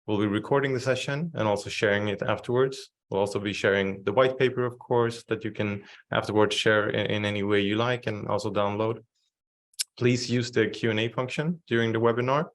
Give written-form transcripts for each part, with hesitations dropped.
We'll be recording the session and also sharing it afterwards. We'll also be sharing the white paper, of course, that you can afterwards share in any way you like and also download. Please use the Q&A function during the webinar.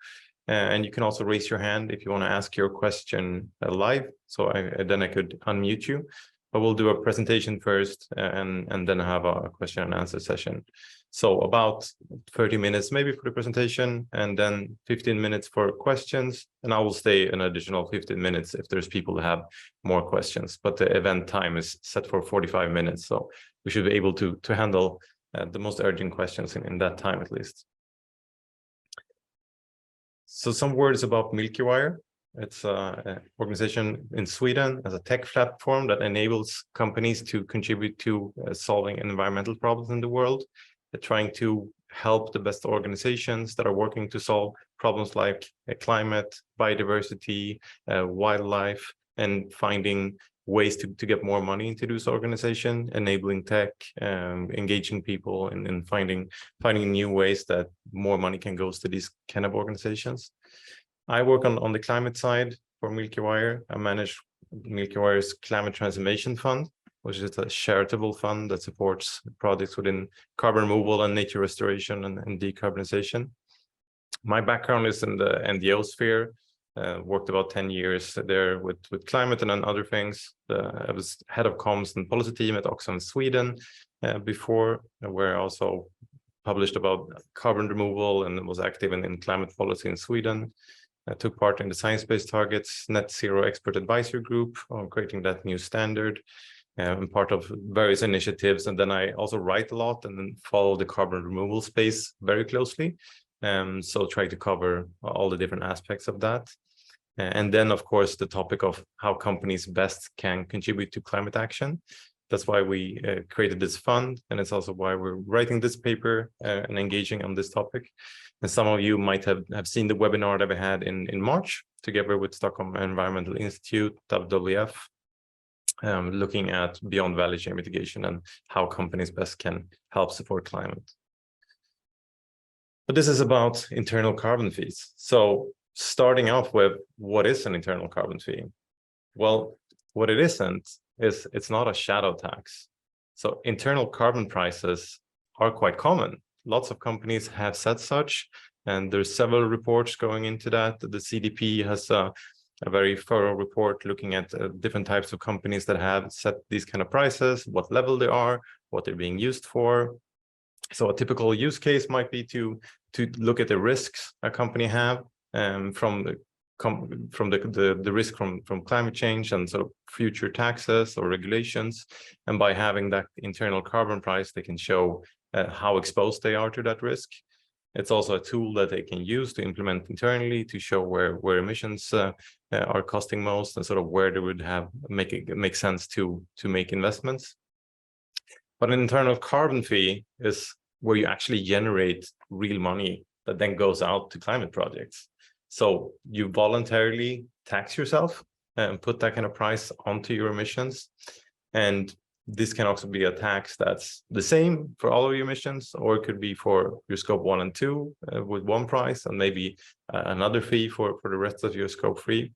And you can also raise your hand if you want to ask your question live. So then I could unmute you. But we'll do a presentation first and then have a question and answer session. So about 30 minutes maybe for the presentation, and then 15 minutes for questions. And I will stay an additional 15 minutes if there's people who have more questions. But the event time is set for 45 minutes. So we should be able to handle the most urgent questions in that time at least. So some words about Milkywire. It's an organization in Sweden as a tech platform that enables companies to contribute to solving environmental problems in the world. They're trying to help the best organizations that are working to solve problems like climate, biodiversity, wildlife, and finding ways to get more money into this organization, enabling tech, engaging people, and finding new ways that more money can go to these kind of organizations. I work on the climate side for Milkywire. I manage Milkywire's Climate Transformation Fund, which is a charitable fund that supports projects within carbon removal and nature restoration and decarbonization. My background is in the NGO sphere. Worked about 10 years there with climate and other things. I was head of comms and policy team at Oxfam Sweden before, where I also published about carbon removal and was active in climate policy in Sweden. I took part in the science-based targets net zero expert advisory group on creating that new standard. I'm part of various initiatives, and then I also write a lot and then follow the carbon removal space very closely. So try to cover all the different aspects of that. And then, of course, the topic of how companies best can contribute to climate action. That's why we created this fund, and it's also why we're writing this paper and engaging on this topic. And some of you might have seen the webinar that we had in March together with Stockholm Environmental Institute, WWF, looking at beyond value chain mitigation and how companies best can help support climate. But this is about internal carbon fees. So starting off with, what is an internal carbon fee? Well, what it isn't is it's not a shadow tax. So internal carbon prices are quite common. Lots of companies have said such, and there's several reports going into that. The CDP has a very thorough report looking at different types of companies that have set these kind of prices, what level they are, what they're being used for. So a typical use case might be to look at the risks a company have from the risk from climate change and sort of future taxes or regulations. And by having that internal carbon price, they can show how exposed they are to that risk. It's also a tool that they can use to implement internally to show where emissions are costing most and sort of where they would make sense to make investments. But an internal carbon fee is where you actually generate real money that then goes out to climate projects. So you voluntarily tax yourself and put that kind of price onto your emissions. And this can also be a tax that's the same for all of your emissions, or it could be for your scope 1 and 2 with one price, and maybe another fee for the rest of your scope 3.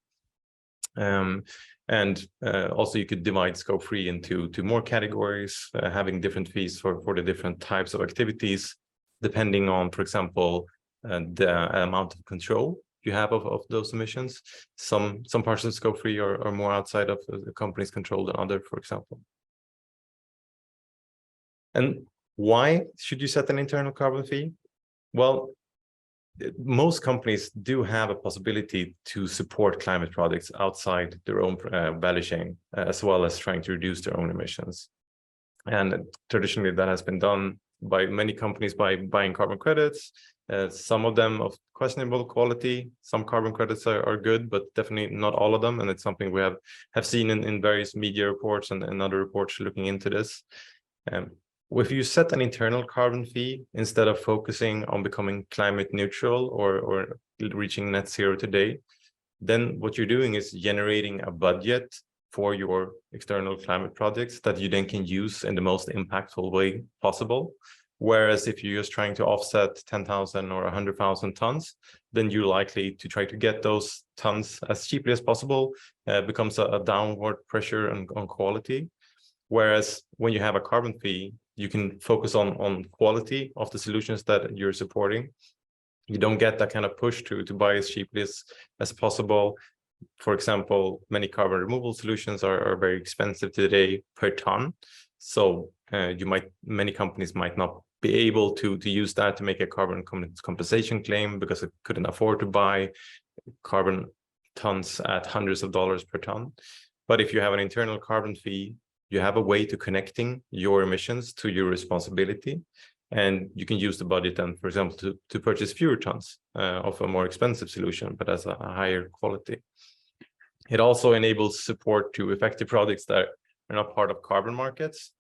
Also you could divide scope 3 into more categories, having different fees for the different types of activities, depending on, for example, the amount of control you have of those emissions. Some parts of scope 3 are more outside of the company's control than other, for example. And why should you set an internal carbon fee? Well, most companies do have a possibility to support climate projects outside their own value chain, as well as trying to reduce their own emissions. And traditionally, that has been done by many companies by buying carbon credits. Some of them of questionable quality. Some carbon credits are good, but definitely not all of them. And it's something we have seen in various media reports and other reports looking into this. If you set an internal carbon fee instead of focusing on becoming climate neutral or reaching net zero today, then what you're doing is generating a budget for your external climate projects that you then can use in the most impactful way possible. Whereas if you're just trying to offset 10,000 or 100,000 tons, then you're likely to try to get those tons as cheaply as possible. Becomes a downward pressure on quality. Whereas when you have a carbon fee, you can focus on quality of the solutions that you're supporting. You don't get that kind of push to buy as cheaply as possible. For example, many carbon removal solutions are very expensive today per ton. So many companies might not be able to use that to make a carbon compensation claim because it couldn't afford to buy carbon tons at hundreds of dollars per ton. But if you have an internal carbon fee, you have a way to connecting your emissions to your responsibility. And you can use the budget then, for example, to purchase fewer tons of a more expensive solution, but as a higher quality. It also enables support to effective projects that are not part of carbon markets.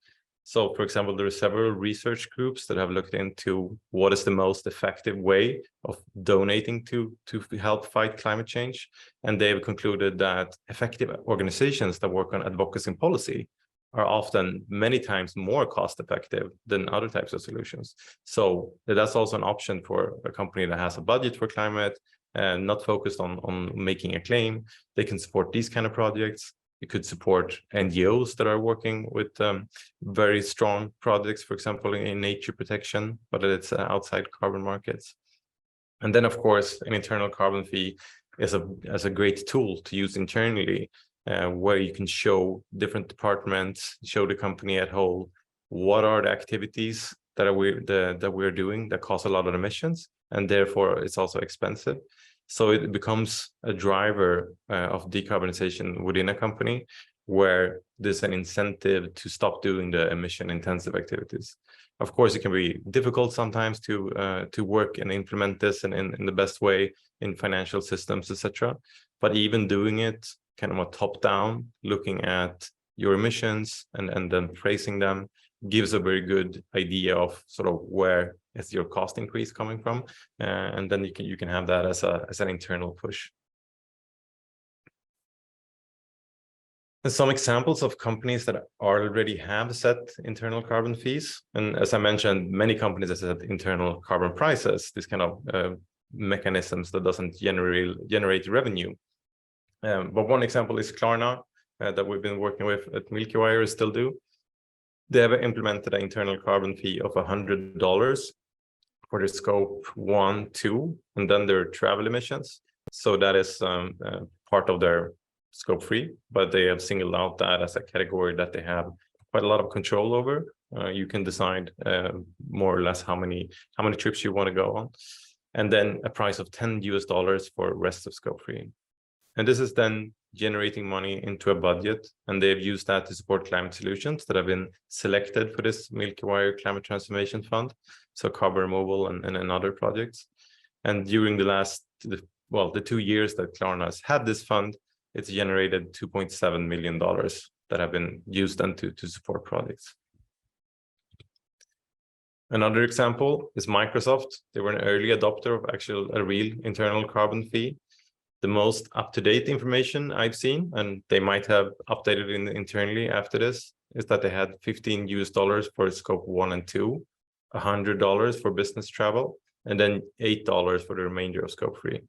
So, for example, there are several research groups that have looked into what is the most effective way of donating to help fight climate change. And they have concluded that effective organizations that work on advocacy and policy are often many times more cost effective than other types of solutions. So that's also an option for a company that has a budget for climate and not focused on making a claim. They can support these kind of projects. You could support NGOs that are working with very strong projects, for example, in nature protection, but it's outside carbon markets. And then, of course, an internal carbon fee is a great tool to use internally, where you can show different departments, show the company at whole, what are the activities that we're doing that cause a lot of emissions, and therefore it's also expensive. So it becomes a driver of decarbonization within a company, where there's an incentive to stop doing the emission-intensive activities. Of course, it can be difficult sometimes to work and implement this in the best way in financial systems, etc. But even doing it kind of a top-down, looking at your emissions and then tracing them, gives a very good idea of sort of where is your cost increase coming from, and then you can have that as an internal push. And some examples of companies that already have set internal carbon fees, and as I mentioned, many companies have set internal carbon prices, this kind of mechanisms that doesn't generate revenue. But one example is Klarna, that we've been working with at Milkywire, still do. They have implemented an internal carbon fee of $100 for the scope 1, 2, and then their travel emissions. So that is part of their scope 3, but they have singled out that as a category that they have quite a lot of control over. You can decide more or less how many trips you want to go on, and then a price of $10 for rest of scope 3. And this is then generating money into a budget, and they've used that to support climate solutions that have been selected for this Milkywire Climate Transformation Fund, so carbon removal and other projects. And during the 2 years that Klarna has had this fund, it's generated $2.7 million that have been used then to support projects. Another example is Microsoft. They were an early adopter of a real internal carbon fee. The most up-to-date information I've seen, and they might have updated it internally after this, is that they had $15 for scope 1 and 2, $100 for business travel, and then $8 for the remainder of scope 3.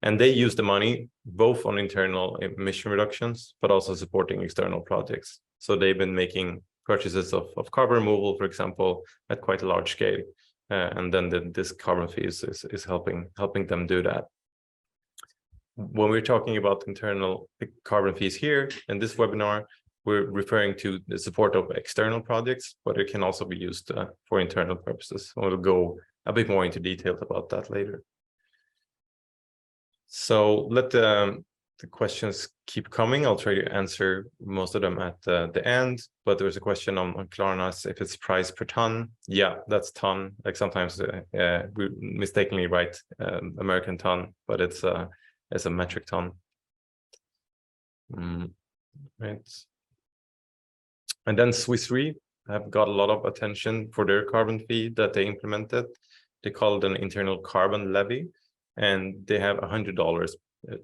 And they use the money both on internal emission reductions, but also supporting external projects. So they've been making purchases of carbon removal, for example, at quite a large scale. And then this carbon fee is helping them do that. When we're talking about internal carbon fees here in this webinar, we're referring to the support of external projects, but it can also be used for internal purposes. We'll go a bit more into detail about that later. So let the questions keep coming. I'll try to answer most of them at the end, but there's a question on Klarna's, if it's price per ton. Yeah, that's ton. Like sometimes we mistakenly write American ton, but it's a metric ton. Right. And then Swiss Re have got a lot of attention for their carbon fee that they implemented. They call it an internal carbon levy, and they have $100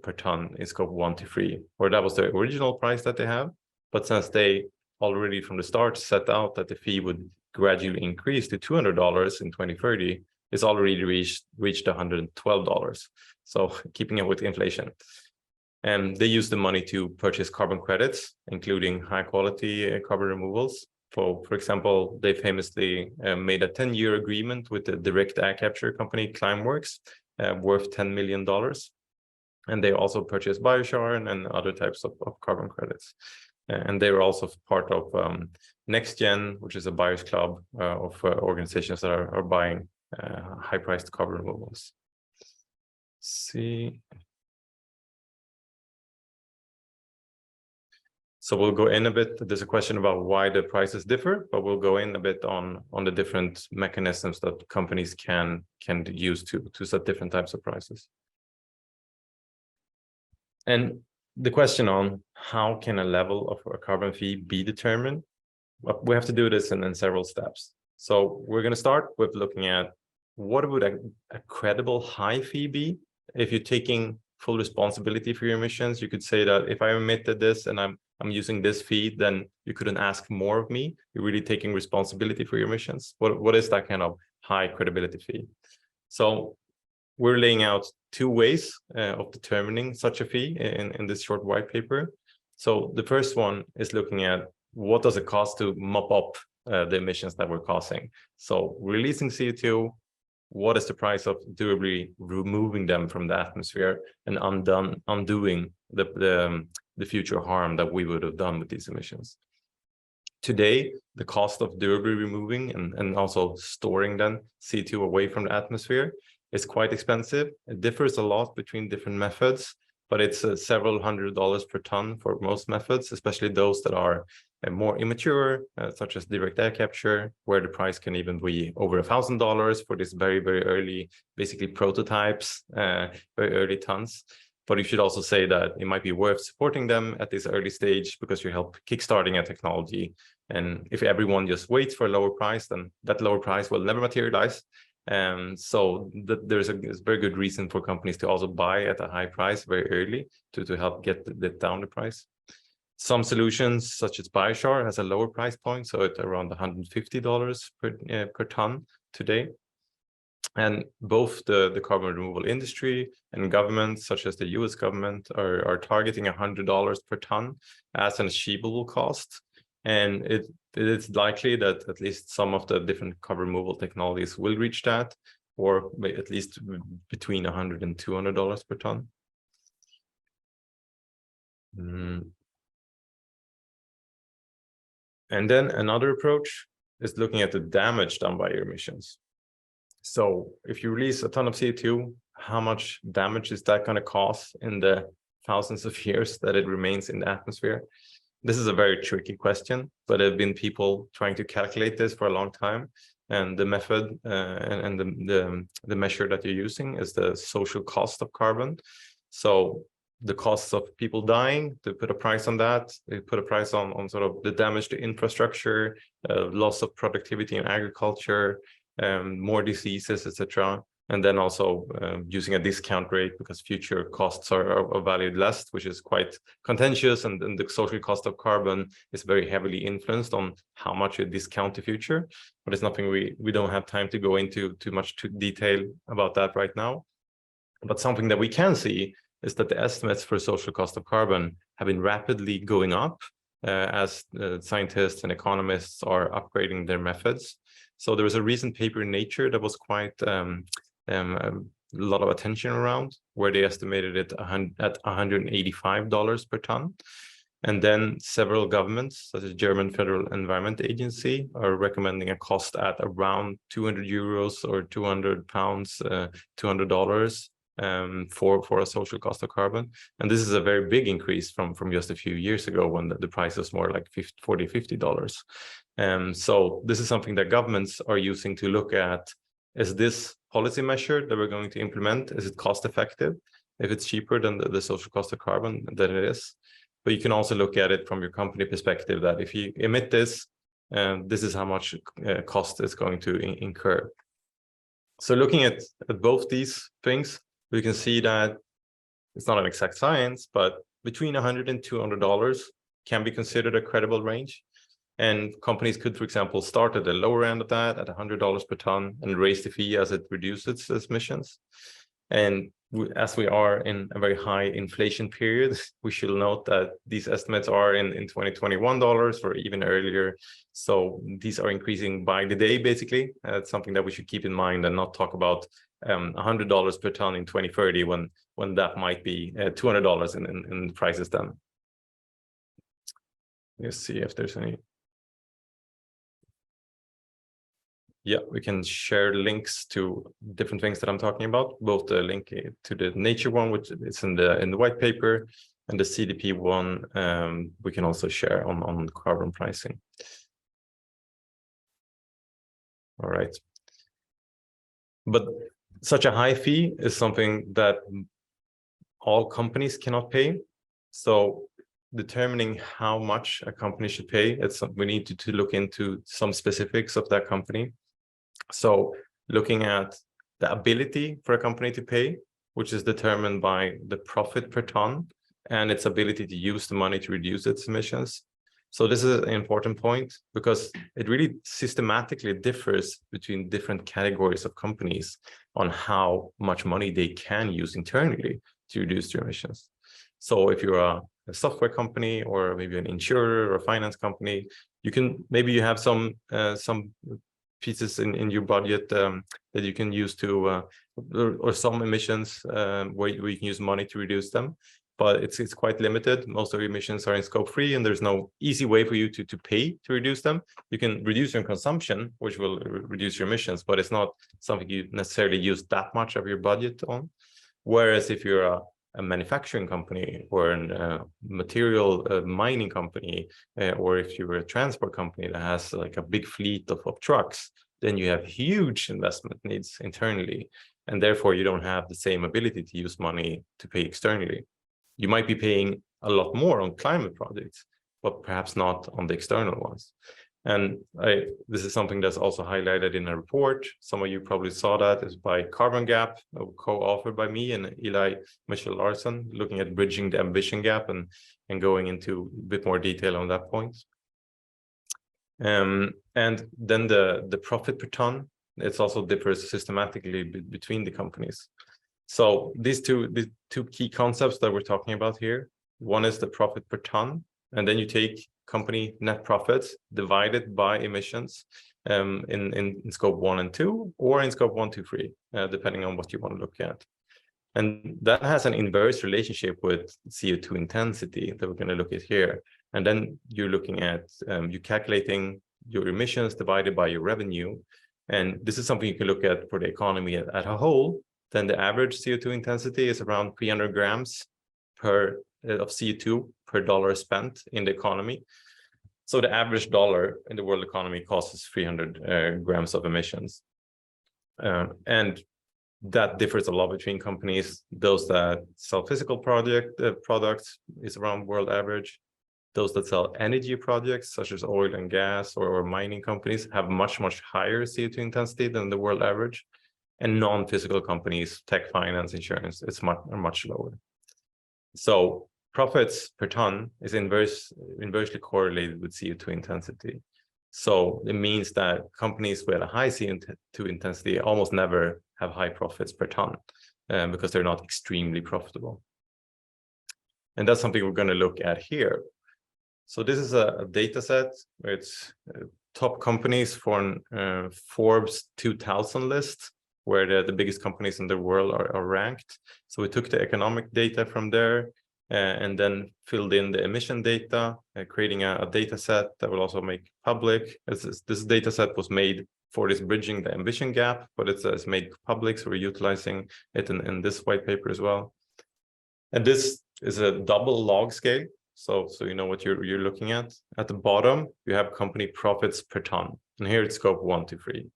per ton in scope 1 to 3, or that was the original price that they have. But since they already from the start set out that the fee would gradually increase to $200 in 2030, it's already reached $112. So keeping up with inflation. And they use the money to purchase carbon credits, including high quality carbon removals. For example, they famously made a 10-year agreement with the direct air capture company Climeworks, worth $10 million. And they also purchased biochar and other types of carbon credits. And they were also part of NextGen, which is a buyers club of organizations that are buying high-priced carbon removals. See. So we'll go in a bit. There's a question about why the prices differ, but we'll go in a bit on the different mechanisms that companies can use to set different types of prices. And the question on how can a level of a carbon fee be determined? Well, we have to do this in several steps. So we're going to start with looking at what would a credible high fee be? If you're taking full responsibility for your emissions, you could say that if I emitted this and I'm using this fee, then you couldn't ask more of me. You're really taking responsibility for your emissions. What is that kind of high credibility fee? So we're laying out two ways of determining such a fee in this short white paper. So the first one is looking at what does it cost to mop up the emissions that we're causing. So releasing CO2, what is the price of durably removing them from the atmosphere and undoing the future harm that we would have done with these emissions? Today, the cost of durably removing and also storing then CO2 away from the atmosphere is quite expensive. It differs a lot between different methods, but it's several $100s per ton for most methods, especially those that are more immature, such as direct air capture, where the price can even be over $1,000 for these very, very early, basically prototypes, very early tons. But you should also say that it might be worth supporting them at this early stage because you help kickstarting a technology. And if everyone just waits for a lower price, then that lower price will never materialize. So there's a very good reason for companies to also buy at a high price very early to help get down the price. Some solutions, such as biochar, has a lower price point, so it's around $150 per ton today. And both the carbon removal industry and governments, such as the US government, are targeting $100 per ton as an achievable cost. And it is likely that at least some of the different carbon removal technologies will reach that, or at least between $100 and $200 per ton. And then another approach is looking at the damage done by your emissions. So if you release a ton of CO2, how much damage is that going to cause in the thousands of years that it remains in the atmosphere? This is a very tricky question, but there have been people trying to calculate this for a long time. And the method and the measure that you're using is the social cost of carbon. So the costs of people dying, to put a price on that, they put a price on sort of the damage to infrastructure, loss of productivity in agriculture, more diseases, etc. And then also using a discount rate because future costs are valued less, which is quite contentious. And the social cost of carbon is very heavily influenced on how much you discount the future. But it's nothing we don't have time to go into too much detail about that right now. But something that we can see is that the estimates for social cost of carbon have been rapidly going up as scientists and economists are upgrading their methods. So there was a recent paper in Nature that was quite a lot of attention around, where they estimated it at $185 per ton. And then several governments, such as German Federal Environment Agency, are recommending a cost at around 200 euros or 200 pounds, $200 for a social cost of carbon. And this is a very big increase from just a few years ago when the price was more like $40, $50. So this is something that governments are using to look at, is this policy measure that we're going to implement, is it cost effective? If it's cheaper than the social cost of carbon, then it is. But you can also look at it from your company perspective, that if you emit this, this is how much cost it's going to incur. So looking at both these things, we can see that it's not an exact science, but between $100 and $200 can be considered a credible range. And companies could, for example, start at the lower end of that at $100 per ton and raise the fee as it reduces its emissions. And as we are in a very high inflation period, we should note that these estimates are in 2021 dollars or even earlier. So these are increasing by the day, basically. It's something that we should keep in mind and not talk about $100 per ton in 2030 when that might be $200 in prices then. Let's see if there's any. Yeah, we can share links to different things that I'm talking about, both the link to the nature one, which is in the white paper, and the CDP one we can also share on carbon pricing. All right. But such a high fee is something that all companies cannot pay. So determining how much a company should pay, we need to look into some specifics of that company. So looking at the ability for a company to pay, which is determined by the profit per ton and its ability to use the money to reduce its emissions. So this is an important point because it really systematically differs between different categories of companies on how much money they can use internally to reduce their emissions. So if you're a software company or maybe an insurer or a finance company, maybe you have some pieces in your budget that you can use to or some emissions where you can use money to reduce them, but it's quite limited. Most of your emissions are in scope 3 and there's no easy way for you to pay to reduce them. You can reduce your consumption, which will reduce your emissions, but it's not something you necessarily use that much of your budget on. Whereas if you're a manufacturing company or a material mining company, or if you're a transport company that has like a big fleet of trucks, then you have huge investment needs internally. And therefore you don't have the same ability to use money to pay externally. You might be paying a lot more on climate projects, but perhaps not on the external ones. And this is something that's also highlighted in a report. Some of you probably saw that. It's by Carbon Gap, co-authored by me and Eli Mitchell-Larsen, looking at bridging the ambition gap and going into a bit more detail on that point. And then the profit per ton, it also differs systematically between the companies. So these two key concepts that we're talking about here, one is the profit per ton, and then you take company net profits divided by emissions in scope 1 and 2, or in scope 1, 2, 3, depending on what you want to look at. And that has an inverse relationship with CO2 intensity that we're going to look at here. And then you're looking at, you're calculating your emissions divided by your revenue. And this is something you can look at for the economy as a whole. Then the average CO2 intensity is around 300 grams of CO2 per dollar spent in the economy. So the average dollar in the world economy costs 300 grams of emissions. And that differs a lot between companies. Those that sell physical products is around world average. Those that sell energy projects, such as oil and gas or mining companies, have much higher CO2 intensity than the world average. And non-physical companies, tech, finance, insurance, it's much lower. So profits per ton is inversely correlated with CO2 intensity. So it means that companies with a high CO2 intensity almost never have high profits per ton because they're not extremely profitable. And that's something we're going to look at here. So this is a data set where it's top companies for Forbes 2000 list, where the biggest companies in the world are ranked. So we took the economic data from there and then filled in the emission data, creating a data set that will also make public. This data set was made for this bridging the ambition gap, but it's made public, so we're utilizing it in this white paper as well. And this is a double log scale, so you know what you're looking at. At the bottom, you have company profits per ton, and here it's scope 1 to 3.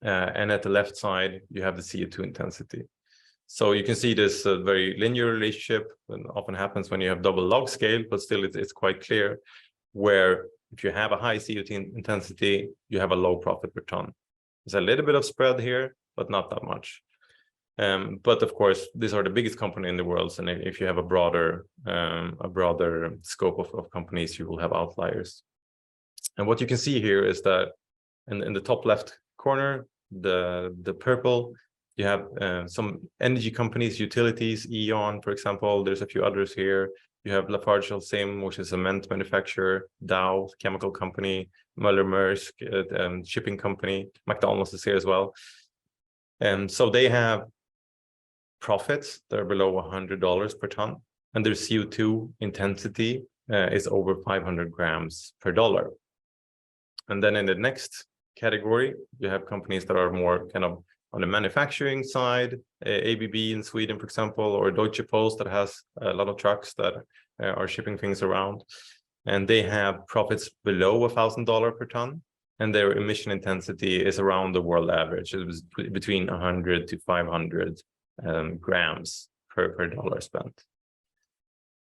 And at the left side, you have the CO2 intensity. So you can see this very linear relationship, and often happens when you have double log scale, but still it's quite clear, where if you have a high CO2 intensity, you have a low profit per ton. There's a little bit of spread here, but not that much. But of course, these are the biggest company in the world, and if you have a broader scope of companies, you will have outliers. And what you can see here is that in the top left corner, the purple, you have some energy companies, utilities, E.ON, for example. There's a few others here. You have LafargeHolcim, which is a cement manufacturer, Dow, chemical company, Möller-Maersk, shipping company, McDonald's is here as well. And so they have profits that are below $100 per ton, and their CO2 intensity is over 500 grams per dollar. And then in the next category, you have companies that are more kind of on the manufacturing side, ABB in Sweden, for example, or Deutsche Post that has a lot of trucks that are shipping things around. And they have profits below $1,000 per ton, and their emission intensity is around the world average. It was between 100 to 500 grams per dollar spent.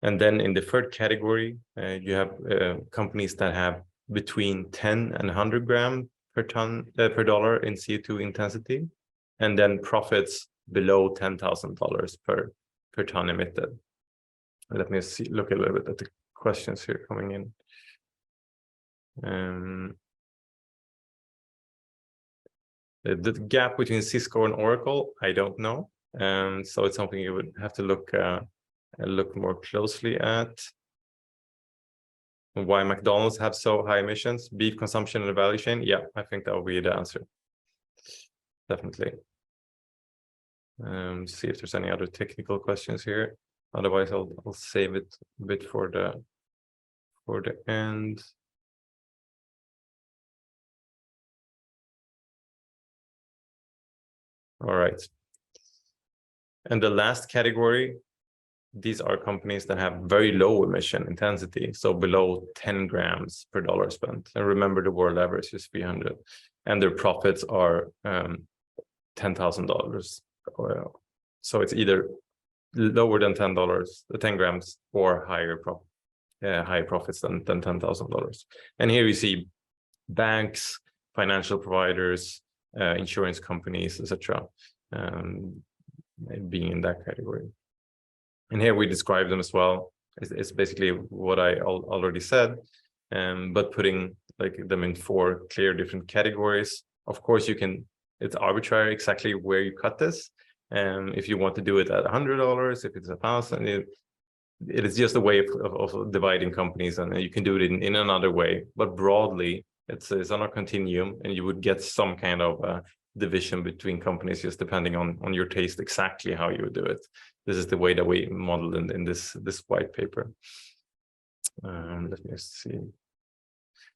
And then in the third category, you have companies that have between 10 and 100 grams per ton per dollar in CO2 intensity, and then profits below $10,000 per ton emitted. Let me look a little bit at the questions here coming in. The gap between Cisco and Oracle, I don't know. So it's something you would have to look more closely at. Why McDonald's have so high emissions, beef consumption in the value chain? Yeah, I think that will be the answer. Definitely. See if there's any other technical questions here. Otherwise, I'll save it a bit for the end. All right. And the last category, these are companies that have very low emission intensity, so below 10 grams per dollar spent. And remember, the world average is 300, and their profits are $10,000. So it's either lower than $10 grams, or higher profits than $10,000. And here you see banks, financial providers, insurance companies, etc., being in that category. And here we describe them as well. It's basically what I already said, but putting them in 4 clear different categories. Of course, it's arbitrary exactly where you cut this. If you want to do it at $100, if it's $1,000, it is just a way of dividing companies, and you can do it in another way. But broadly, it's on a continuum, and you would get some kind of division between companies, just depending on your taste, exactly how you would do it. This is the way that we modeled in this white paper. Let me see.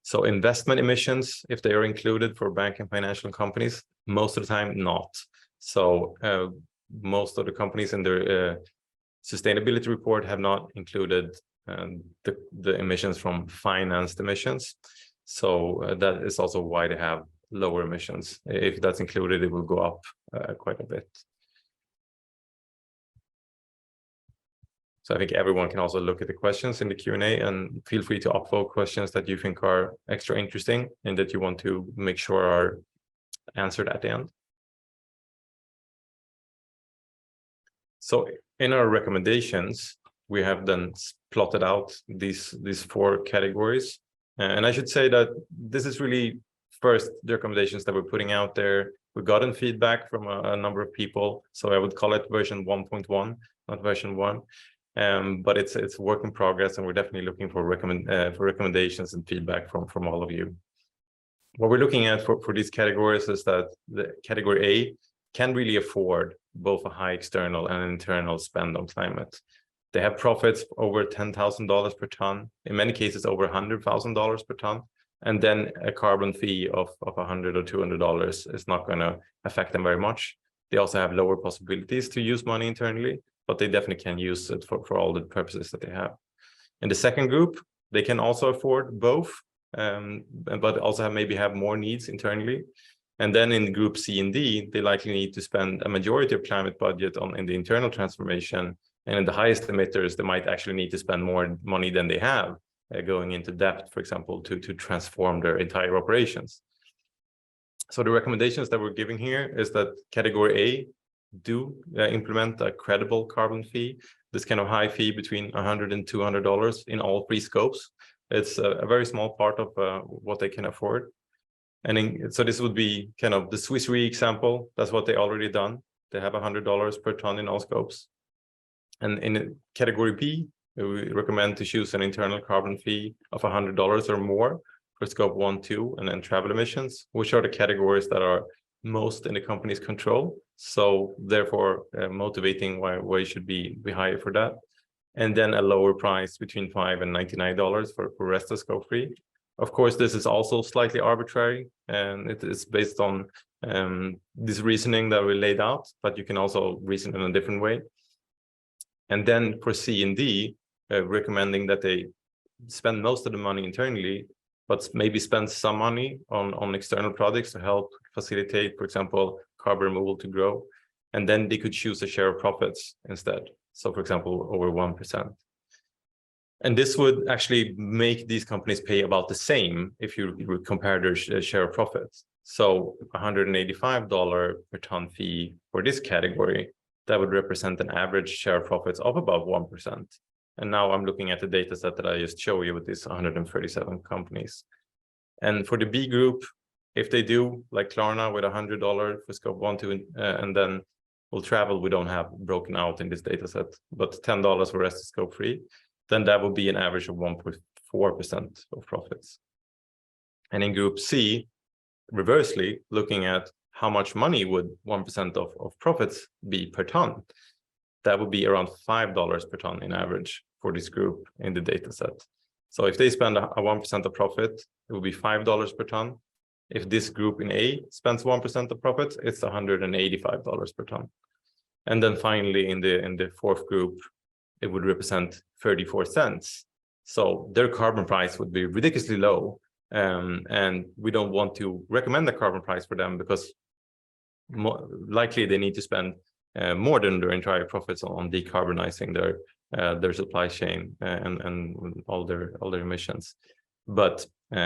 So investment emissions, if they are included for bank and financial companies, most of the time not. So most of the companies in their sustainability report have not included the emissions from financed emissions. So that is also why they have lower emissions. If that's included, it will go up quite a bit. So I think everyone can also look at the questions in the Q&A, and feel free to upvote questions that you think are extra interesting and that you want to make sure are answered at the end. So in our recommendations, we have then plotted out these 4 categories. And I should say that this is really first the recommendations that we're putting out there. We've gotten feedback from a number of people, so I would call it version 1.1, not version 1. But it's work in progress, and we're definitely looking for recommendations and feedback from all of you. What we're looking at for these categories is that the category A can really afford both a high external and internal spend on climate. They have profits over $10,000 per ton, in many cases over $100,000 per ton, and then a carbon fee of $100 or $200 is not going to affect them very much. They also have lower possibilities to use money internally, but they definitely can use it for all the purposes that they have. In the second group, they can also afford both, but also maybe have more needs internally. And then in group C and D, they likely need to spend a majority of climate budget in the internal transformation. And in the highest emitters, they might actually need to spend more money than they have going into debt, for example, to transform their entire operations. So the recommendations that we're giving here is that category A do implement a credible carbon fee, this kind of high fee between $100 and $200 in all 3 scopes. It's a very small part of what they can afford. And so this would be kind of the Swiss Re example. That's what they already done. They have $100 per ton in all scopes. And in category B, we recommend to choose an internal carbon fee of $100 or more for scope 1, 2, and then travel emissions, which are the categories that are most in the company's control. So therefore, motivating why you should be higher for that. And then a lower price between $5 and $99 for rest of scope 3. Of course, this is also slightly arbitrary, and it is based on this reasoning that we laid out, but you can also reason in a different way. And then for C and D, recommending that they spend most of the money internally, but maybe spend some money on external projects to help facilitate, for example, carbon removal to grow. And then they could choose a share of profits instead. So for example, over 1%. And this would actually make these companies pay about the same if you would compare their share of profits. So $185 per ton fee for this category, that would represent an average share of profits of about 1%. And now I'm looking at the data set that I just showed you with these 137 companies. And for the B group, if they do like Klarna with $100 for scope 1, 2, and then will travel, we don't have broken out in this data set, but $10 for rest of scope 3, then that would be an average of 1.4% of profits. And in group C, reversely, looking at how much money would 1% of profits be per ton, that would be around $5 per ton in average for this group in the data set. So if they spend a 1% of profit, it will be $5 per ton. If this group in A spends 1% of profit, it's $185 per ton. And then finally, in the fourth group, it would represent 34 cents. So their carbon price would be ridiculously low. And we don't want to recommend the carbon price for them because likely they need to spend more than their entire profits on decarbonizing their supply chain and all their emissions. But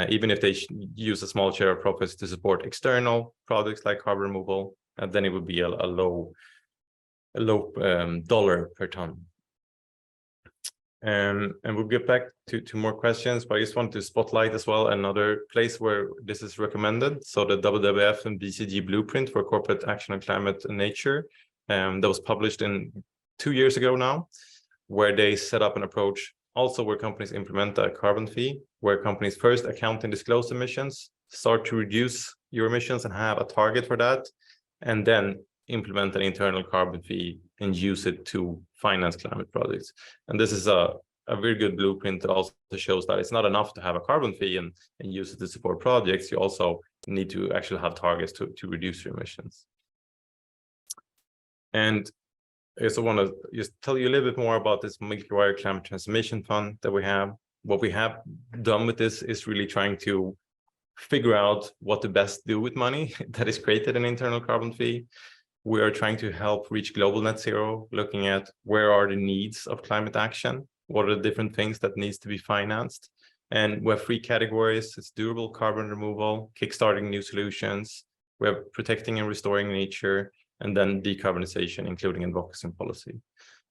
even if they use a small share of profits to support external products like carbon removal, then it would be a low dollar per ton. And we'll get back to more questions, but I just want to spotlight as well another place where this is recommended. So the WWF and BCG blueprint for corporate action on climate and nature that was published 2 years ago now, where they set up an approach also where companies implement a carbon fee, where companies first account and disclose emissions, start to reduce your emissions and have a target for that, and then implement an internal carbon fee and use it to finance climate projects. And this is a very good blueprint that also shows that it's not enough to have a carbon fee and use it to support projects. You also need to actually have targets to reduce your emissions. And I also want to just tell you a little bit more about this Milkywire Climate Transformation Fund that we have. What we have done with this is really trying to figure out what to best do with money that is created an internal carbon fee. We are trying to help reach global net zero, looking at where are the needs of climate action, what are the different things that needs to be financed. And we have 3 categories. It's durable carbon removal, kickstarting new solutions, we have protecting and restoring nature, and then decarbonization, including advocacy and policy.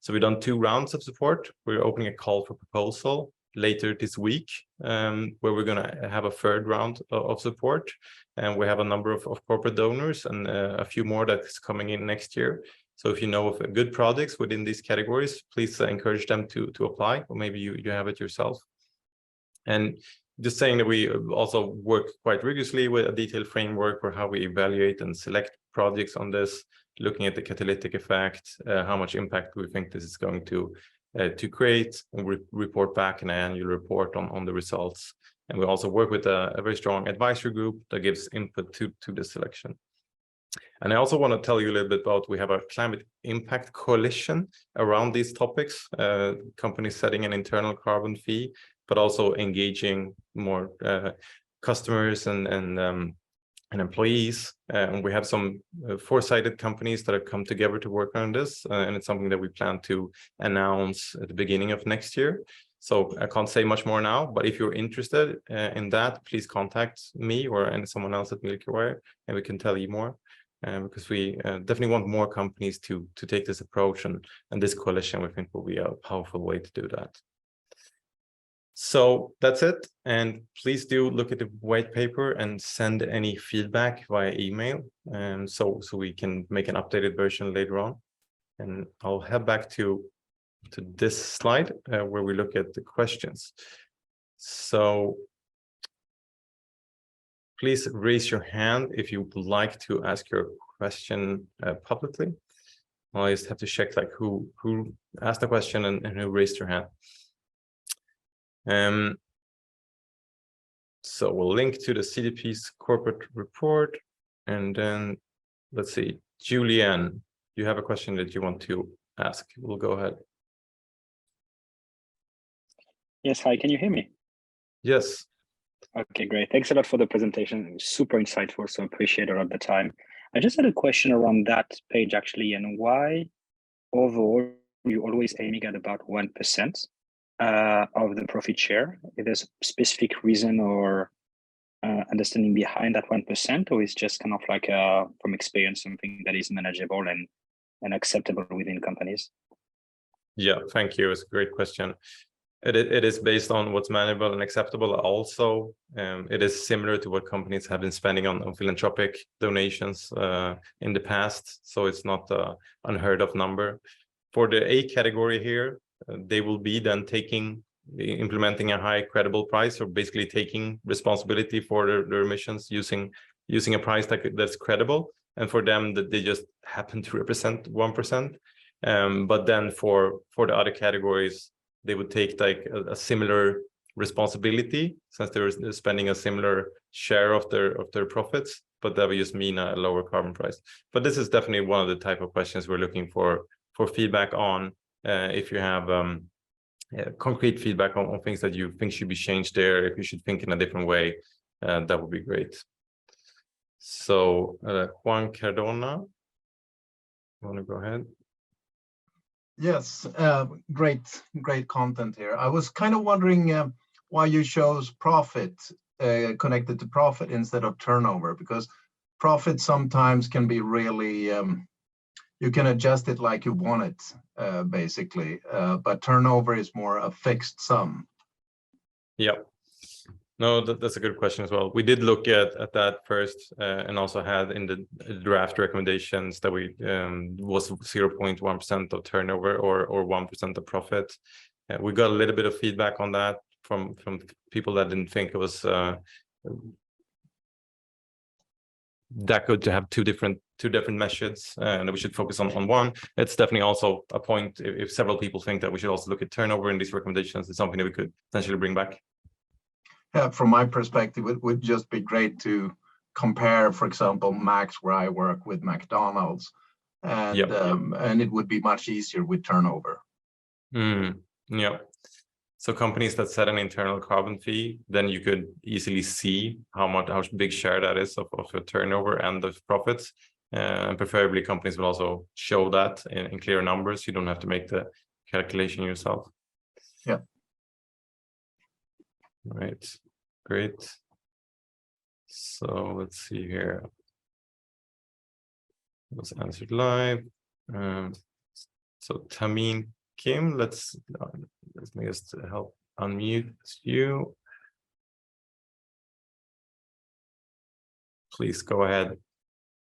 So we've done 2 rounds of support. We're opening a call for proposal later this week, where we're going to have a 3rd round of support. And we have a number of corporate donors and a few more that's coming in next year. So if you know of good projects within these categories, please encourage them to apply, or maybe you have it yourself. And just saying that we also work quite rigorously with a detailed framework for how we evaluate and select projects on this, looking at the catalytic effect, how much impact we think this is going to create, and report back in an annual report on the results. And we also work with a very strong advisory group that gives input to the selection. And I also want to tell you a little bit about, we have a climate impact coalition around these topics, companies setting an internal carbon fee, but also engaging more customers and employees. And we have some foresighted companies that have come together to work on this. And it's something that we plan to announce at the beginning of next year. So I can't say much more now, but if you're interested in that, please contact me or someone else at Milkywire, and we can tell you more. Because we definitely want more companies to take this approach, and this coalition we think will be a powerful way to do that. So that's it. And please do look at the white paper and send any feedback via email. So we can make an updated version later on. And I'll head back to this slide where we look at the questions. So please raise your hand if you would like to ask your question publicly. I just have to check like who asked the question and who raised your hand. So we'll link to the CDP's corporate report, and then let's see, Julianne, you have a question that you want to ask. We'll go ahead. Yes, hi, can you hear me? Yes. Okay, great. Thanks a lot for the presentation. It was super insightful, so appreciate it at the time. I just had a question around that page actually, and why overall you're always aiming at about 1% of the profit share. If there's a specific reason or understanding behind that 1%, or is just kind of like from experience something that is manageable and acceptable within companies? Yeah, thank you. It's a great question. It is based on what's manageable and acceptable. Also, it is similar to what companies have been spending on philanthropic donations in the past. So it's not an unheard of number. For the A category here, they will be then implementing a high credible price, or basically taking responsibility for their emissions using a price that's credible. And for them, that they just happen to represent 1%. But then for the other categories, they would take like a similar responsibility, since they're spending a similar share of their profits, but that would just mean a lower carbon price. But this is definitely one of the type of questions we're looking for feedback on. If you have concrete feedback on things that you think should be changed there, if you should think in a different way, that would be great. So Juan Cardona, you want to go ahead? Yes, great content here. I was kind of wondering why you chose profit, connected to profit instead of turnover, because profit sometimes can be really, you can adjust it like you want it, basically, but turnover is more a fixed sum. Yeah. No, that's a good question as well. We did look at that first, and also had in the draft recommendations that we was 0.1% of turnover or 1% of profit. We got a little bit of feedback on that from people that didn't think it was that good to have two different measures, and we should focus on one. It's definitely also a point if several people think that we should also look at turnover in these recommendations. It's something that we could potentially bring back. Yeah, from my perspective, it would just be great to compare, for example, Max, where I work, with McDonald's, and yep. And it would be much easier with turnover. Yeah. So companies that set an internal carbon fee, then you could easily see how big share that is of your turnover and the profits. And preferably companies will also show that in clear numbers. You don't have to make the calculation yourself. Yeah. Right, great. So let's see here. It was answered live. So Tameen Kim, let me just help unmute you. Please go ahead.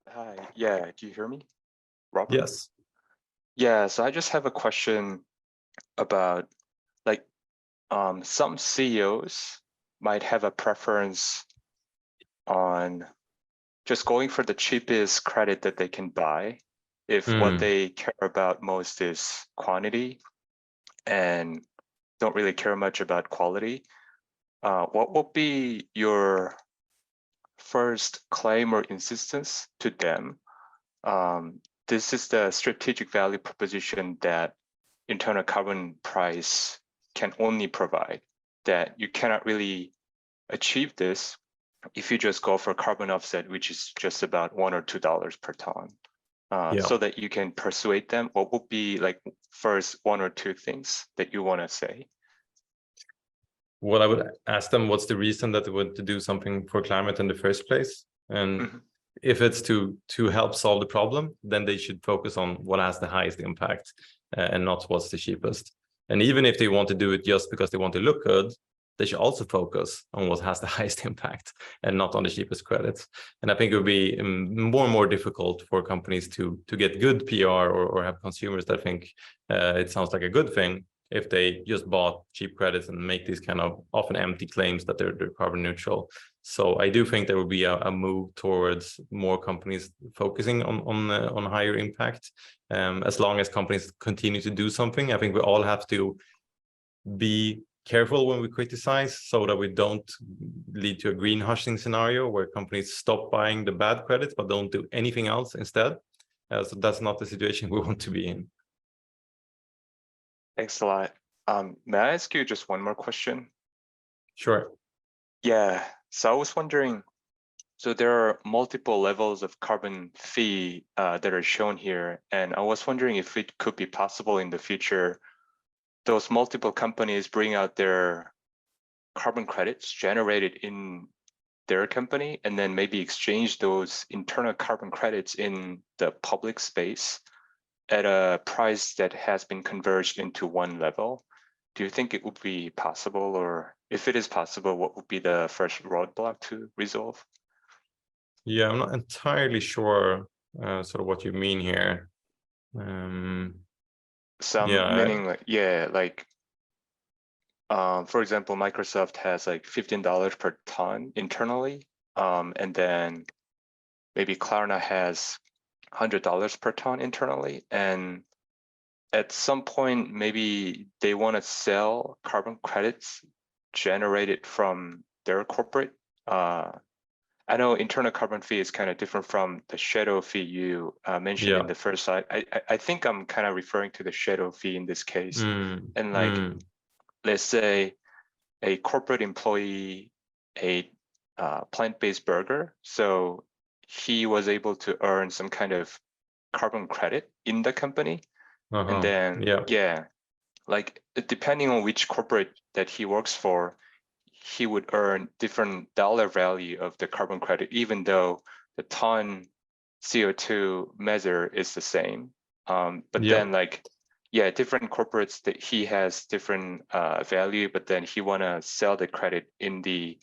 Hi, yeah, do you hear me, Robert? Yes. Yeah, so I just have a question about, like, some CEOs might have a preference on just going for the cheapest credit that they can buy if what they care about most is quantity and don't really care much about quality. What will be your first claim or insistence to them? This is the strategic value proposition that internal carbon price can only provide, that you cannot really achieve this if you just go for carbon offset, which is just about $1 or $2 per ton. So that you can persuade them. What would be like first one or two things that you want to say? Well, I would ask them what's the reason that they want to do something for climate in the first place, and if it's to help solve the problem, then they should focus on what has the highest impact and not what's the cheapest. And even if they want to do it just because they want to look good, they should also focus on what has the highest impact and not on the cheapest credits. And I think it would be more and more difficult for companies to get good PR or have consumers that think it sounds like a good thing if they just bought cheap credits and make these kind of often empty claims that they're carbon neutral. So I do think there will be a move towards more companies focusing on higher impact. As long as companies continue to do something, I think we all have to be careful when we criticize so that we don't lead to a greenwashing scenario where companies stop buying the bad credits but don't do anything else instead. So that's not the situation we want to be in. Thanks a lot. May I ask you just one more question? Sure. Yeah, so I was wondering, so there are multiple levels of carbon fee that are shown here, and I was wondering if it could be possible in the future those multiple companies bring out their carbon credits generated in their company and then maybe exchange those internal carbon credits in the public space at a price that has been converged into one level. Do you think it would be possible, or if it is possible, what would be the first roadblock to resolve? Yeah, I'm not entirely sure sort of what you mean here. Meaning like, for example, Microsoft has like $15 per ton internally, and then maybe Klarna has $100 per ton internally, and at some point maybe they want to sell carbon credits generated from their corporate. I know internal carbon fee is kind of different from the shadow fee you mentioned in the first slide. I think I'm kind of referring to the shadow fee in this case. And like, let's say a corporate employee ate plant-based burger, so he was able to earn some kind of carbon credit in the company. And then, like depending on which corporate that he works for, he would earn different dollar value of the carbon credit, even though the ton CO2 measure is the same. But then like, different corporates that he has different value, but then he wanna sell the credit in the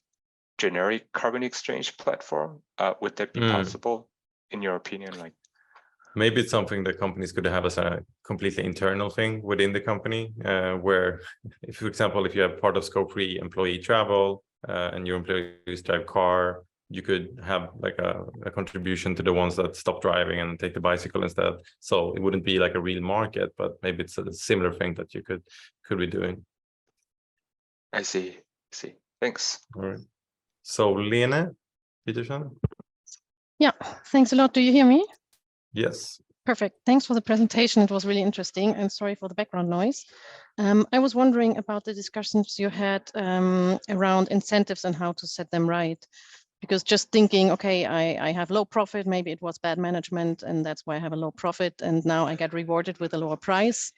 generic carbon exchange platform. Would that be possible in your opinion? Like, maybe it's something that companies could have as a completely internal thing within the company, where, if, for example, if you have part of scope 3 employee travel and your employees drive car, you could have like a contribution to the ones that stop driving and take the bicycle instead. So it wouldn't be like a real market, but maybe it's a similar thing that you could be doing. I see. Thanks. All right. So Lene Peterson. Yeah, thanks a lot. Do you hear me? Yes. Perfect. Thanks for the presentation. It was really interesting, and sorry for the background noise. I was wondering about the discussions you had around incentives and how to set them right. Because just thinking, okay, I have low profit, maybe it was bad management and that's why I have a low profit, and now I get rewarded with a lower price.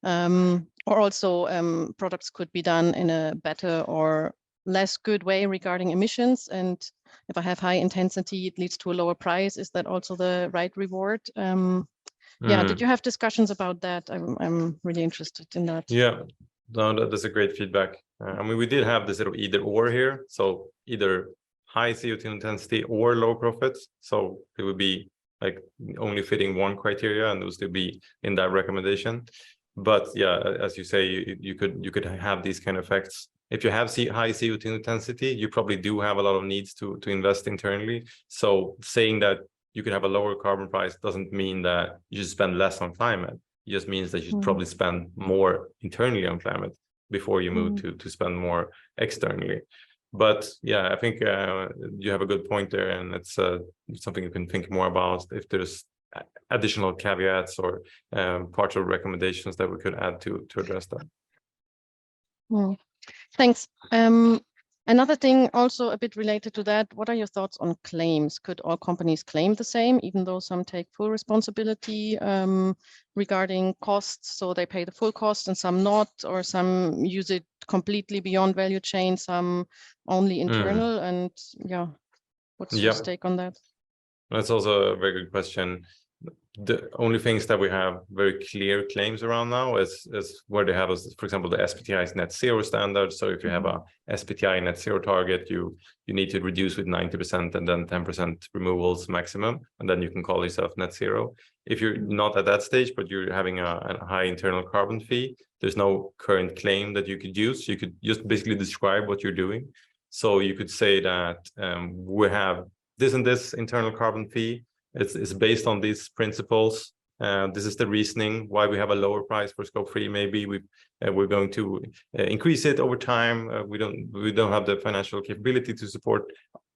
Or also products could be done in a better or less good way regarding emissions, and if I have high intensity, it leads to a lower price. Is that also the right reward? Yeah, did you have discussions about that? I'm really interested in that. Yeah, no, that's a great feedback. I mean, we did have this sort of either or here, so either high CO2 intensity or low profits. So it would be like only fitting one criteria, and it would still be in that recommendation. But yeah, as you say, you could have these kind of effects. If you have high CO2 intensity, you probably do have a lot of needs to invest internally. So saying that you could have a lower carbon price doesn't mean that you should spend less on climate. It just means that you should probably spend more internally on climate before you move to spend more externally. But yeah, I think you have a good point there, and it's something you can think more about if there's additional caveats or partial recommendations that we could add to address that. Thanks. Another thing also a bit related to that, what are your thoughts on claims? Could all companies claim the same, even though some take full responsibility regarding costs, so they pay the full cost and some not, or some use it completely beyond value chain, some only internal? And yeah, what's your take on that? That's also a very good question. the only things that we have very clear claims around now is where they have, for example, the SBTi's net zero standard. So if you have a SBTi net zero target, you need to reduce with 90% and then 10% removals maximum, and then you can call yourself net zero. If you're not at that stage, but you're having a high internal carbon fee, there's no current claim that you could use. You could just basically describe what you're doing. So you could say that we have this and this internal carbon fee. It's based on these principles. This is the reasoning why we have a lower price for scope 3. Maybe we're going to increase it over time. We don't have the financial capability to support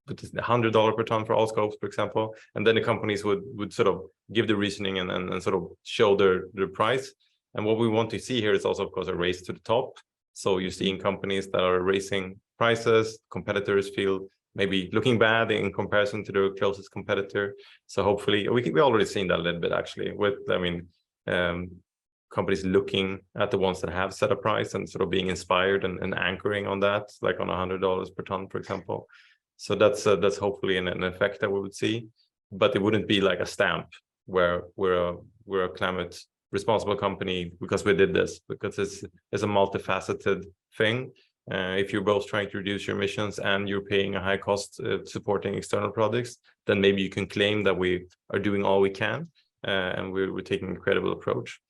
$100 per ton for all scopes, for example. And then the companies would sort of give the reasoning and sort of show their price. And what we want to see here is also, of course, a race to the top. So you're seeing companies that are raising prices. Competitors feel maybe looking bad in comparison to their closest competitor. So hopefully we already seen that a little bit actually with, companies looking at the ones that have set a price and sort of being inspired and anchoring on that, like on $100 per ton, for example. So that's hopefully an effect that we would see, but it wouldn't be like a stamp where we're a climate responsible company because we did this, because it's a multifaceted thing. If you're both trying to reduce your emissions and you're paying a high cost supporting external projects, then maybe you can claim that we are doing all we can and we're taking a credible approach.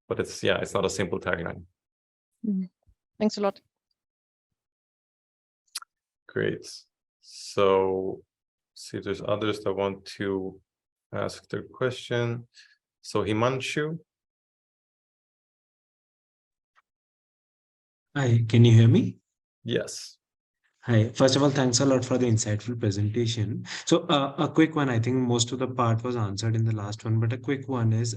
But it's not a simple tagline. Thanks a lot. Great. So see if there's others that want to ask their question. So Himanshu. Hi, can you hear me? Yes. Hi, first of all, thanks a lot for the insightful presentation. So a quick one, I think most of the part was answered in the last one, but a quick one is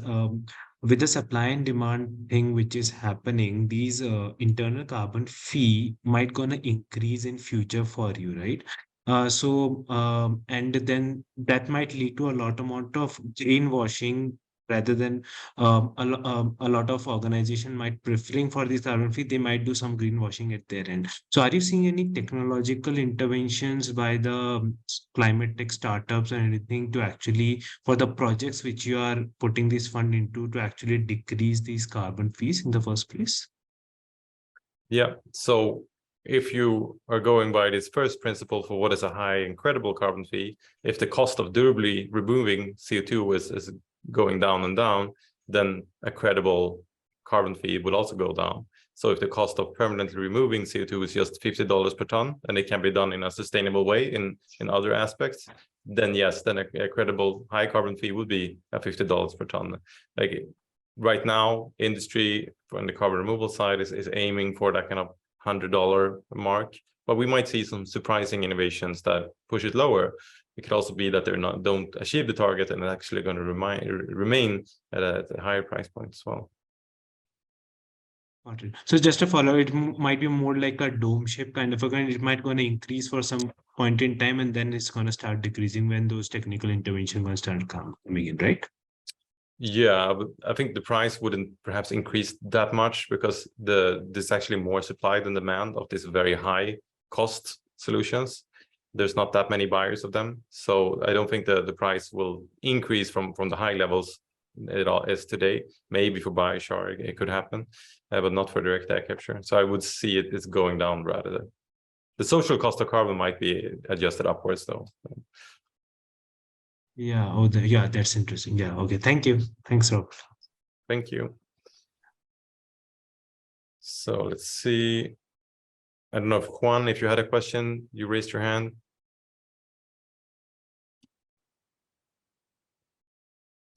with the supply and demand thing which is happening, these internal carbon fee might gonna increase in future for you, right? And then that might lead to a lot amount of greenwashing rather than a lot of organization might preferring for this carbon fee, they might do some greenwashing at their end. So are you seeing any technological interventions by the climate tech startups or anything to actually, for the projects which you are putting this fund into, to actually decrease these carbon fees in the first place? Yeah. So if you are going by this first principle for what is a high and credible carbon fee, if the cost of durably removing CO2 is going down and down, then a credible carbon fee would also go down. So if the cost of permanently removing CO2 is just $50 per ton, and it can be done in a sustainable way in other aspects, then yes, then a credible high carbon fee would be at $50 per ton. Like right now, industry on the carbon removal side is aiming for that kind of $100 mark, but we might see some surprising innovations that push it lower. It could also be that don't achieve the target and actually going to remain at a higher price point as well. Got it. So just to follow, it might be more like a dome shape kind of a kind. It might going to increase for some point in time, and then it's going to start decreasing when those technical interventions going to start coming in, right? Yeah, but I think the price wouldn't perhaps increase that much because there's actually more supply than demand of these very high cost solutions. There's not that many buyers of them, so I don't think the price will increase from the high levels it all is today. Maybe for biochar it could happen, but not for direct air capture. So I would see it's going down rather than the social cost of carbon might be adjusted upwards though. Yeah. Oh, yeah, that's interesting. Yeah. Okay. Thank you. Thanks, Rob. Thank you. So let's see. I don't know if Juan, if you had a question, you raised your hand.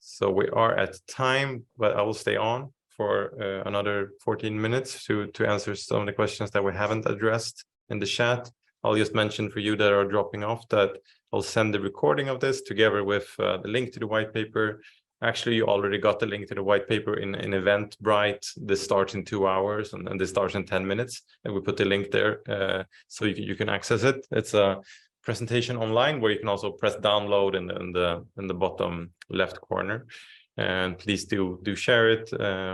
So we are at time, but I will stay on for another 14 minutes to answer some of the questions that we haven't addressed in the chat. I'll just mention for you that are dropping off that I'll send the recording of this together with the link to the white paper. Actually, you already got the link to the white paper in Eventbrite. This starts in 2 hours and this starts in 10 minutes. And we put the link there so you can access it. It's a presentation online where you can also press download in the bottom left corner. And please do share it.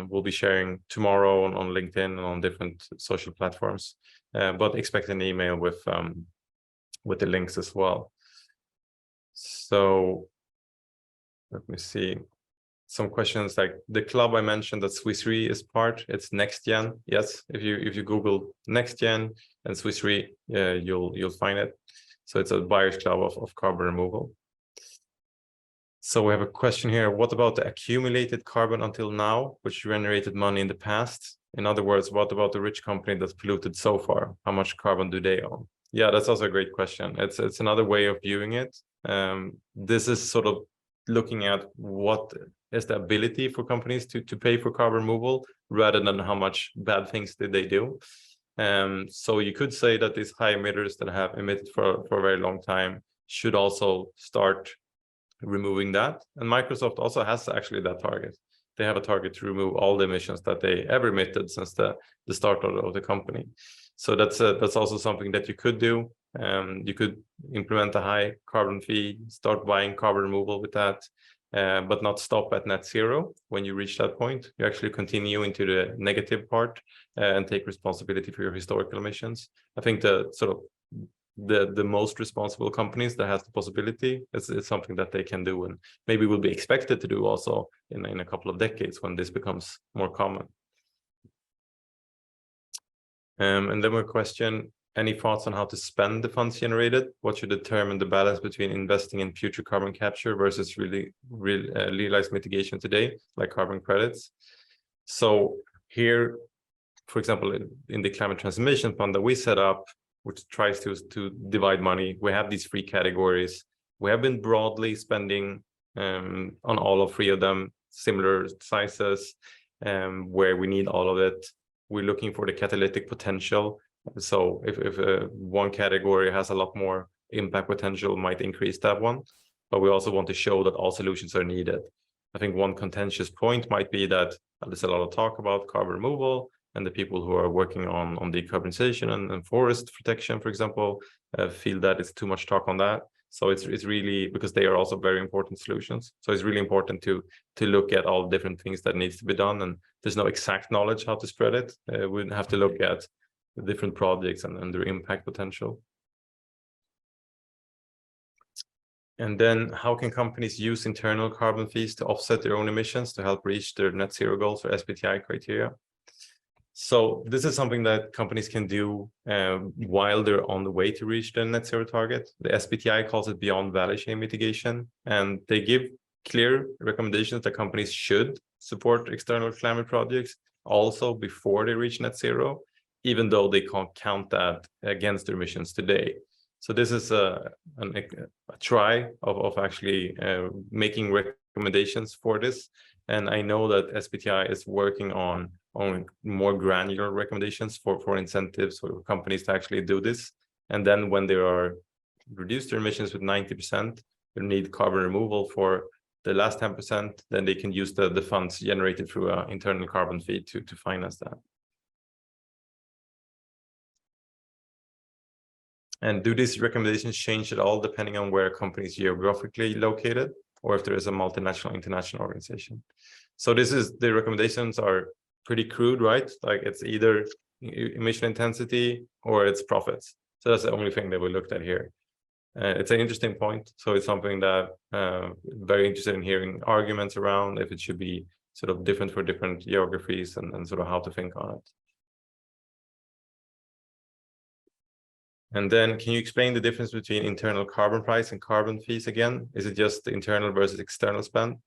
We'll be sharing tomorrow on LinkedIn and on different social platforms. But expect an email with the links as well. So let me see. some questions like the club I mentioned that Swiss Re is part. It's Next Gen. Yes, if you Google Next Gen and Swiss Re, you'll find it. So it's a buyer's club of carbon removal. So we have a question here. What about the accumulated carbon until now, which generated money in the past? In other words, what about the rich company that's polluted so far? How much carbon do they own? Yeah, that's also a great question. It's another way of viewing it. This is sort of looking at what is the ability for companies to pay for carbon removal rather than how much bad things did they do. So you could say that these high emitters that have emitted for a very long time should also start removing that. And Microsoft also has actually that target. They have a target to remove all the emissions that they ever emitted since the start of the company. So that's also something that you could do. You could implement a high carbon fee, start buying carbon removal with that, but not stop at net zero. When you reach that point, you actually continue into the negative part and take responsibility for your historical emissions. I think the most responsible companies that has the possibility is something that they can do and maybe will be expected to do also in a couple of decades when this becomes more common. And then a question, any thoughts on how to spend the funds generated? What should determine the balance between investing in future carbon capture versus realized mitigation today, like carbon credits? So here, for example, in the climate transformation fund that we set up, which tries to divide money, we have these three categories. We have been broadly spending on all of three of them, similar sizes, where we need all of it. We're looking for the catalytic potential. So if one category has a lot more impact potential, might increase that one. But we also want to show that all solutions are needed. I think one contentious point might be that there's a lot of talk about carbon removal, and the people who are working on decarbonization and forest protection, for example, feel that it's too much talk on that. So it's really, because they are also very important solutions. So it's really important to look at all different things that needs to be done, and there's no exact knowledge how to spread it. We have to look at the different projects and their impact potential. And then how can companies use internal carbon fees to offset their own emissions to help reach their net zero goals or SBTi criteria? So this is something that companies can do while they're on the way to reach their net zero target. The SBTi calls it beyond value chain mitigation, and they give clear recommendations that companies should support external climate projects also before they reach net zero, even though they can't count that against their emissions today. So this is a try of actually making recommendations for this. And I know that SBTi is working on more granular recommendations for incentives for companies to actually do this. And then when they are reduced their emissions with 90%, they need carbon removal for the last 10%, then they can use the funds generated through an internal carbon fee to finance that. And do these recommendations change at all depending on where a company is geographically located, or if there is a multinational, international organization? So the recommendations are pretty crude, right? Like it's either emission intensity or it's profits. So that's the only thing that we looked at here. It's an interesting point. So it's something that very interested in hearing arguments around if it should be sort of different for different geographies and sort of how to think on it. And then can you explain the difference between internal carbon price and carbon fees again? Is it just the internal versus external spend?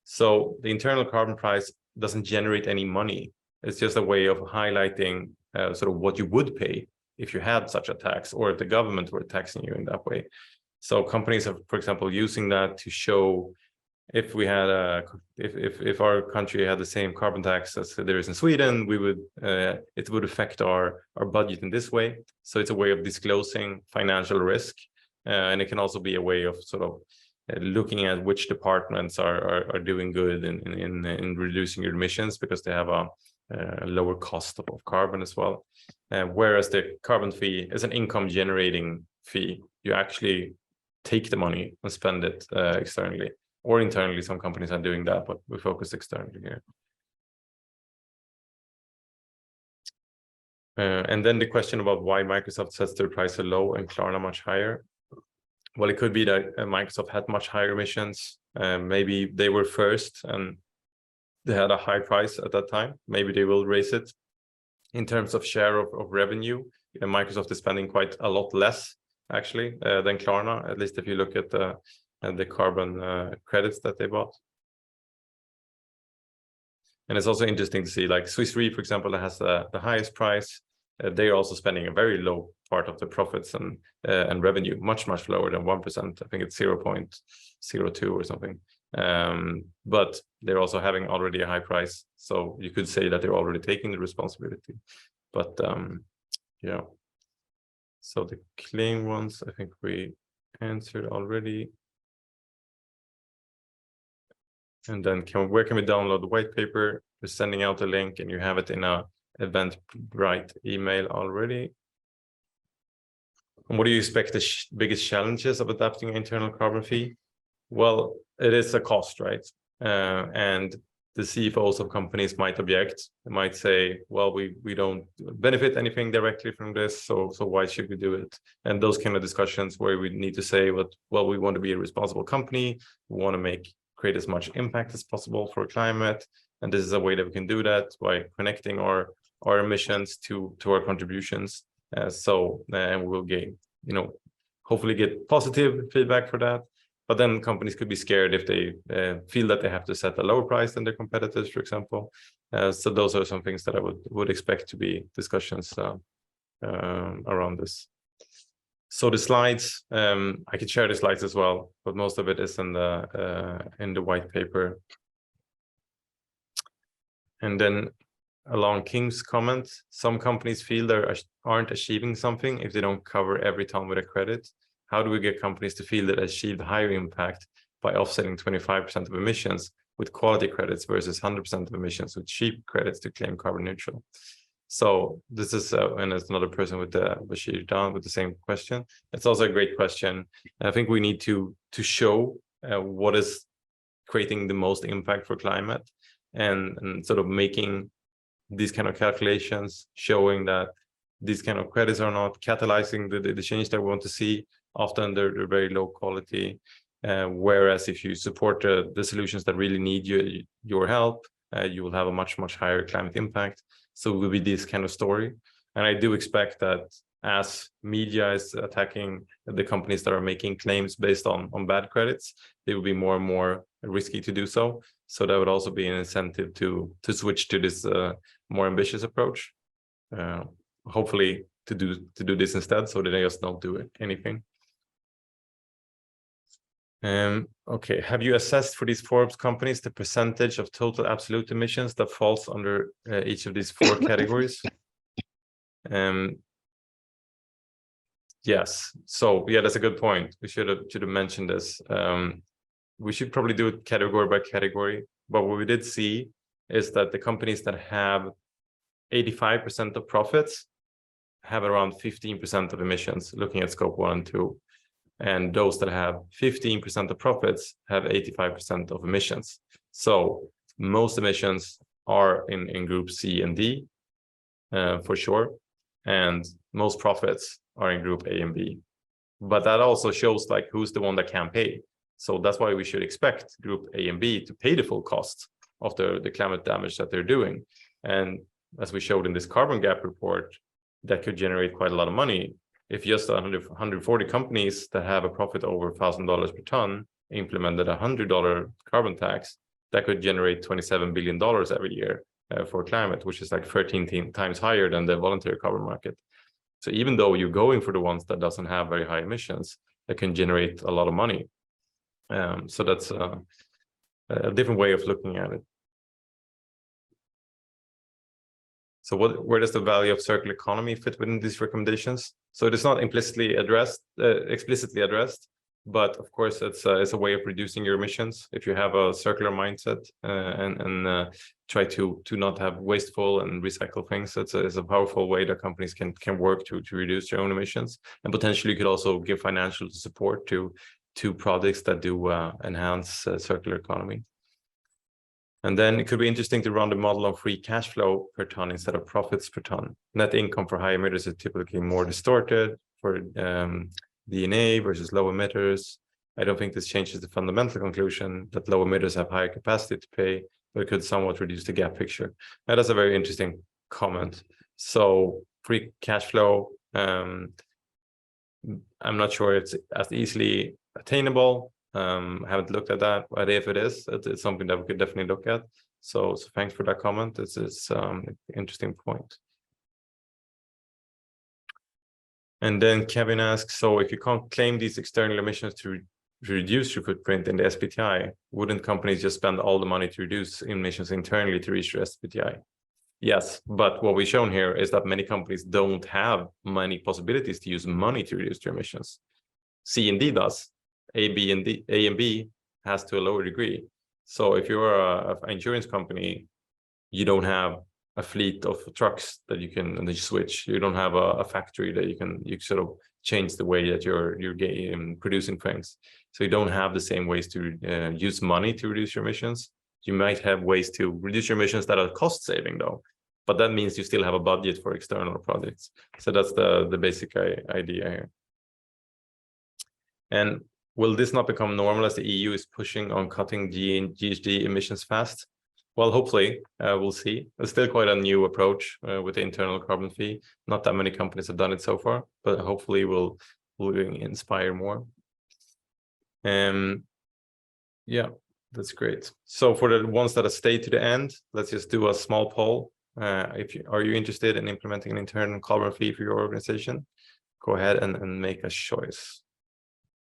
So the internal carbon price doesn't generate any money. It's just a way of highlighting sort of what you would pay if you had such a tax, or if the government were taxing you in that way. So companies are, for example, using that to show if we had if our country had the same carbon tax as there is in Sweden, we would it would affect our budget in this way. So it's a way of disclosing financial risk, and it can also be a way of sort of looking at which departments are doing good in reducing your emissions because they have a lower cost of carbon as well. Whereas the carbon fee is an income generating fee. You actually take the money and spend it externally. Or internally, some companies are doing that, but we focus externally here. And then the question about why Microsoft sets their price so low and Klarna much higher. Well, it could be that Microsoft had much higher emissions Maybe they were first and they had a high price at that time. Maybe they will raise it. In terms of share of revenue, Microsoft is spending quite a lot less actually than Klarna, at least if you look at the carbon credits that they bought. And it's also interesting to see, like Swiss Re, for example, that has the highest price. They are also spending a very low part of the profits and revenue, much lower than 1%. I think it's 0.02 or something. But they're also having already a high price, so you could say that they're already taking the responsibility. But yeah. So the claim ones, I think we answered already. And then where can we download the white paper? We're sending out a link and you have it in a Eventbrite email already. And what do you expect the biggest challenges of adapting an internal carbon fee? Well, it is a cost, right? And the CFOs of companies might object. They might say, well, we don't benefit anything directly from this, so why should we do it? And those kind of discussions where we need to say, well, we want to be a responsible company. We want to create as much impact as possible for climate. And this is a way that we can do that by connecting our emissions to our contributions. And we will gain, hopefully get positive feedback for that. But then companies could be scared if they feel that they have to set a lower price than their competitors, for example. So those are some things that I would expect to be discussions around this. So the slides, I could share the slides as well, but most of it is in the white paper. And then along King's comment, some companies feel they aren't achieving something if they don't cover every ton with a credit. How do we get companies to feel that achieved higher impact by offsetting 25% of emissions with quality credits versus 100% of emissions with cheap credits to claim carbon neutral? So this is, and there's another person with Bashir down with the same question. It's also a great question. I think we need to show what is creating the most impact for climate and sort of making these kind of calculations, showing that these kind of credits are not catalyzing the change that we want to see. Often they're very low quality, whereas if you support the solutions that really need your help, you will have a much higher climate impact. So it will be this kind of story. And I do expect that as media is attacking the companies that are making claims based on bad credits, they will be more and more risky to do so. So that would also be an incentive to switch to this more ambitious approach. Hopefully to do this instead, so that they just don't do anything. Okay, have you assessed for these Forbes companies the percentage of total absolute emissions that falls under each of these 4 categories? Yes. So yeah, that's a good point. We should have mentioned this. We should probably do it category by category. But what we did see is that the companies that have 85% of profits have around 15% of emissions, looking at scope 1 and 2. And those that have 15% of profits have 85% of emissions. So most emissions are in group C and D, for sure. And most profits are in group A and B. But that also shows like who's the one that can pay. So that's why we should expect group A and B to pay the full cost of the climate damage that they're doing. And as we showed in this carbon gap report, that could generate quite a lot of money. If just 140 companies that have a profit over $1,000 per ton implemented a $100 carbon tax, that could generate $27 billion every year for climate, which is like 13 times higher than the voluntary carbon market. So even though you're going for the ones that doesn't have very high emissions, that can generate a lot of money. So that's a different way of looking at it. So where does the value of circular economy fit within these recommendations? So it is not explicitly addressed, but of course it's a way of reducing your emissions. If you have a circular mindset and try to not have wasteful and recycle things, it's a powerful way that companies can work to reduce their own emissions. And potentially you could also give financial support to projects that do enhance circular economy. And then it could be interesting to run the model on free cash flow per ton instead of profits per ton. Net income for high emitters is typically more distorted for DNA versus low emitters. I don't think this changes the fundamental conclusion that low emitters have higher capacity to pay, but it could somewhat reduce the gap picture. Now, that's a very interesting comment. So free cash flow, I'm not sure it's as easily attainable. I haven't looked at that, but if it is, it's something that we could definitely look at. So thanks for that comment. This is an interesting point. And then Kevin asks, so if you can't claim these external emissions to reduce your footprint in the SBTi, wouldn't companies just spend all the money to reduce emissions internally to reach your SBTi? Yes, but what we've shown here is that many companies don't have many possibilities to use money to reduce their emissions. C and D does. A and B has to a lower degree. So if you're an insurance company, you don't have a fleet of trucks that you can and then switch. You don't have a factory that you sort of change the way that you're producing things. So you don't have the same ways to use money to reduce your emissions. You might have ways to reduce your emissions that are cost saving though, but that means you still have a budget for external projects. So that's the basic idea here. And will this not become normal as the EU is pushing on cutting GHG emissions fast? Well, hopefully, we'll see. It's still quite a new approach with the internal carbon fee. Not that many companies have done it so far, but hopefully we'll inspire more. Yeah, that's great. So for the ones that have stayed to the end, let's just do a small poll. Are you interested in implementing an internal carbon fee for your organization? Go ahead and make a choice.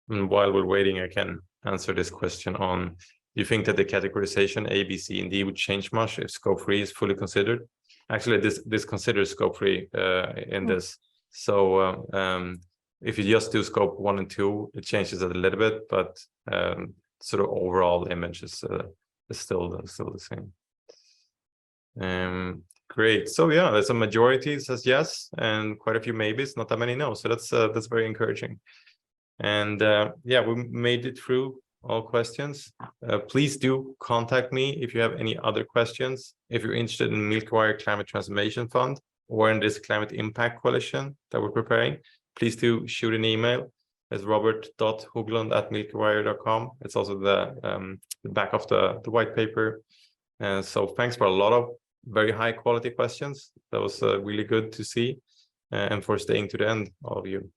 And while we're waiting, I can answer this question on, do you think that the categorization A, B, C, and D would change much if scope 3 is fully considered? Actually, this considers scope 3 in this. So if you just do scope 1 and 2, it changes it a little bit, but sort of overall image is still the same. Great. So yeah, there's a majority says yes, and quite a few maybes, not that many no. So that's very encouraging. And yeah, we made it through all questions. Please do contact me if you have any other questions. If you're interested in Milkywire Climate Transformation Fund or in this Climate Impact Coalition that we're preparing, please do shoot an email. It's robert.hoglund@milkywire.com. It's also the back of the white paper. And so thanks for a lot of very high quality questions. That was really good to see, and for staying to the end, all of you.